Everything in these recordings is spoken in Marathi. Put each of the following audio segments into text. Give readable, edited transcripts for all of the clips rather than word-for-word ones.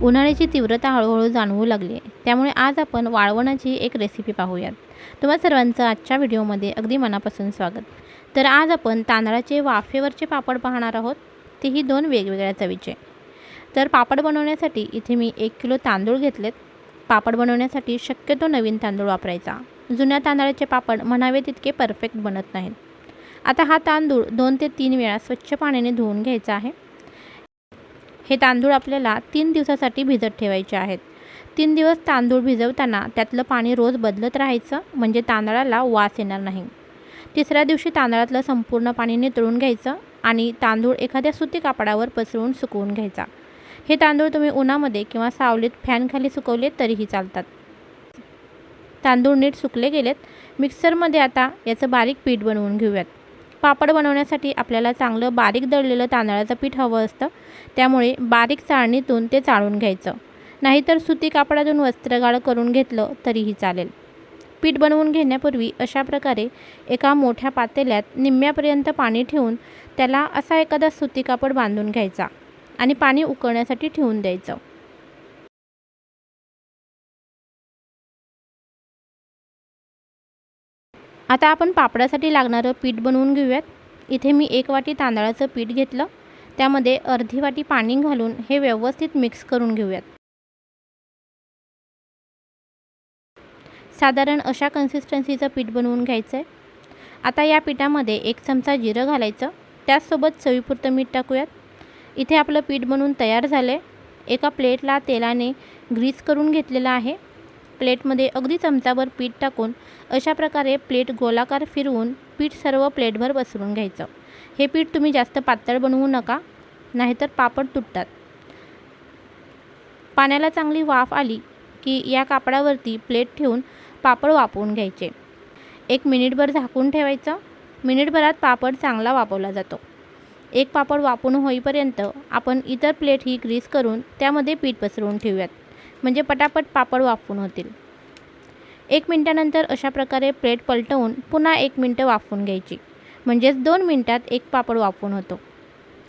उन्हाळ्याची तीव्रता हळूहळू जाणवू लागली आहे, त्यामुळे आज आपण वाळवणाची एक रेसिपी पाहूयात। तुम्हा सर्वांचं आजच्या व्हिडिओमध्ये अगदी मनापासून स्वागत। तर आज आपण तांदळाचे वाफेवरचे पापड पाहणार आहोत, तेही दोन वेगवेगळ्या चवीचे। तर पापड बनवण्यासाठी इथे मी 1 किलो तांदूळ घेतलेत। पापड बनवण्यासाठी शक्यतो नवीन तांदूळ वापरायचा, जुन्या तांदळाचे पापड म्हणावे तितके परफेक्ट बनत नाहीत। आता हा तांदूळ 2 ते 3 वेळा स्वच्छ पाण्याने धुवून घ्यायचा आहे। हे तांदूळ आपल्याला 3 दिवसासाठी भिजत ठेवायचे आहेत। 3 दिवस तांदूळ भिजवताना त्यातलं पाणी रोज बदलत राहायचं, म्हणजे तांदळाला वास येणार नाही। तिसऱ्या दिवशी तांदळातलं संपूर्ण पाणी नितळून घ्यायचं आणि तांदूळ एखाद्या सुती कापडावर पसरवून सुकवून घ्यायचा। हे तांदूळ तुम्ही उन्हामध्ये किंवा सावलीत फॅनखाली सुकवले तरीही चालतात। तांदूळ नीट सुकले गेलेत, मिक्सरमध्ये आता याचं बारीक पीठ बनवून घेऊयात। पापड बनवण्यासाठी आपल्याला चांगलं बारीक दळलेलं तांदळाचं पीठ हवं असतं, त्यामुळे बारीक चाळणीतून ते चाळून घ्यायचं, नाहीतर सुती कापडातून वस्त्रगाळ करून घेतलं तरीही चालेल। पीठ बनवून घेण्यापूर्वी अशा प्रकारे एका मोठ्या पातेल्यात निम्म्यापर्यंत पाणी ठेवून त्याला असा एखादा सुती कापड बांधून घ्यायचा आणि पाणी उकळण्यासाठी ठेवून द्यायचं। आता आपण पापडासाठी लागणारं पीठ बनवून घेऊयात। इथे मी 1 वाटी तांदळाचं पीठ घेतलं, त्यामध्ये अर्धी वाटी पाणी घालून हे व्यवस्थित मिक्स करून घेऊयात। साधारण अशा कन्सिस्टन्सीचं पीठ बनवून घ्यायचं आहे। आता या पिठामध्ये 1 चमचा जिरं घालायचं, त्याचसोबत चवीपुरतं मीठ टाकूयात। इथे आपलं पीठ बनवून तयार झालं आहे। एका प्लेटला तेलाने ग्रीस करून घेतलेलं आहे। प्लेटमध्ये अगदी चमचाभर पीठ टाकून अशा प्रकारे प्लेट गोलाकार फिरवून पीठ सर्व प्लेटभर पसरून घ्यायचं। हे पीठ तुम्ही जास्त पातळ बनवू नका, नाहीतर पापड तुटतात। पाण्याला चांगली वाफ आली की या कापडावरती प्लेट ठेवून पापड वाफवून घ्यायचे। 1 मिनिटभर झाकून ठेवायचं। मिनिटभरात पापड चांगला वाफवला जातो। एक पापड वाफवून होईपर्यंत आपण इतर प्लेट ही ग्रीस करून त्यामध्ये पीठ पसरवून ठेवूयात, म्हणजे पटापट पापड वाफवून होतील। 1 मिनिटानंतर अशा प्रकारे प्लेट पलटवून पुन्हा 1 मिनिट वाफवून घ्यायची, म्हणजेच 2 मिनिटात एक पापड वाफवून होतो।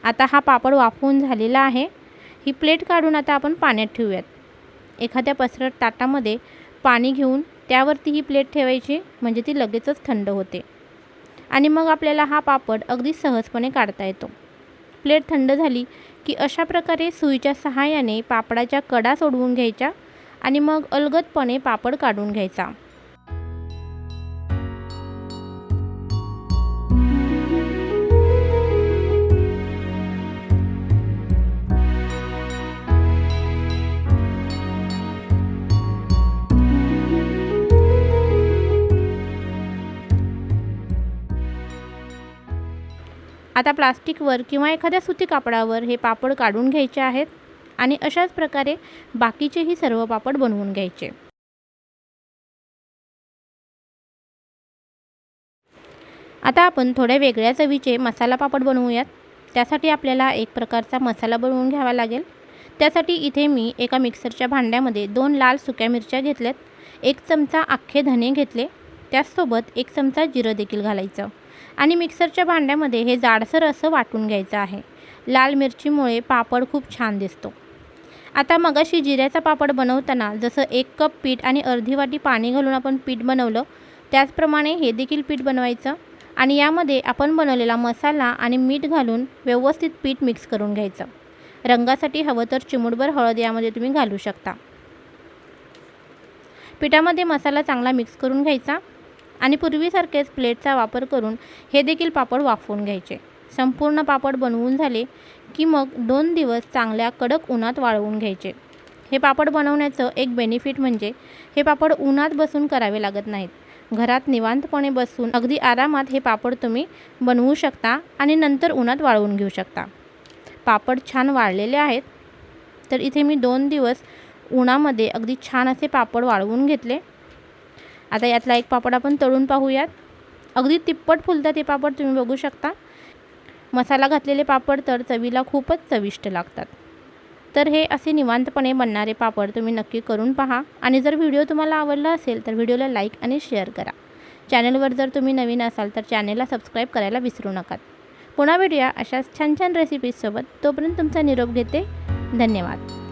आता हा पापड वाफवून झालेला आहे। ही प्लेट काढून आता आपण पाण्यात ठेवूयात। एखाद्या पसरट ताटामध्ये पाणी घेऊन त्यावरती ही प्लेट ठेवायची, म्हणजे ती लगेचच थंड होते आणि मग आपल्याला हा पापड अगदी सहजपणे काढता येतो। प्लेट थंड झाली की अशा प्रकारे सुईच्या सहाय्याने पापडाच्या कडा सोडवून घ्यायच्या आणि मग अलगदपणे पापड काढून घ्यायचा। आता प्लास्टिकवर किंवा एखाद्या सुती कापडावर हे पापड काढून घ्यायचे आहेत आणि अशाच प्रकारे बाकीचेही सर्व पापड बनवून घ्यायचे। आता आपण थोड्या वेगळ्या चवीचे मसाला पापड बनवूयात। त्यासाठी आपल्याला एक प्रकारचा मसाला बनवून घ्यावा लागेल। त्यासाठी इथे मी एका मिक्सरच्या भांड्यामध्ये 2 लाल सुक्या मिरच्या घेतल्यात, 1 चमचा अख्खे धने घेतले, त्याचसोबत 1 चमचा जिरं देखील घालायचं आणि मिक्सरच्या भांड्यामध्ये हे जाडसर असं वाटून घ्यायचं आहे। लाल मिरचीमुळे पापड खूप छान दिसतो। आता मगाशी जिऱ्याचा पापड बनवताना जसं 1 कप पीठ आणि अर्धी वाटी पाणी घालून आपण पीठ बनवलं, त्याचप्रमाणे हे देखील पीठ बनवायचं आणि यामध्ये आपण बनवलेला मसाला आणि मीठ घालून व्यवस्थित पीठ मिक्स करून घ्यायचं। रंगासाठी हवं तर चिमूटभर हळद यामध्ये तुम्ही घालू शकता। पिठामध्ये मसाला चांगला मिक्स करून घ्यायचा आणि पूर्वीसारखेच प्लेटचा वापर करून हे देखील पापड वाफवून घ्यायचे। संपूर्ण पापड बनवून झाले की मग 2 दिवस चांगल्या कडक उन्हात वाळवून घ्यायचे। हे पापड बनवण्याचं एक बेनिफिट म्हणजे हे पापड उन्हात बसून करावे लागत नाहीत। घरात निवांतपणे बसून अगदी आरामात हे पापड तुम्ही बनवू शकता आणि नंतर उन्हात वाळवून घेऊ शकता। पापड छान वाळलेले आहेत, तर इथे मी 2 दिवस उन्हामध्ये अगदी छान असे पापड वाळवून घेतले। आता यातला एक पापड आपण तळून पाहूयात। अगदी तिप्पट फुलतात हे पापड, तुम्ही बघू शकता। मसाला घातलेले पापड तर चवीला खूपच चविष्ट लागतात। तर हे असे निवांतपणे बनणारे पापड तुम्ही नक्की करून पहा आणि जर व्हिडिओ तुम्हाला आवडला असेल तर व्हिडिओला लाईक आणि शेअर करा। चॅनलवर जर तुम्ही नवीन असाल तर चॅनलला सबस्क्राईब करायला विसरू नका। पुन्हा भेटूया अशाच छान छान रेसिपीजसोबत। तोपर्यंत तुमचा निरोप घेते। धन्यवाद।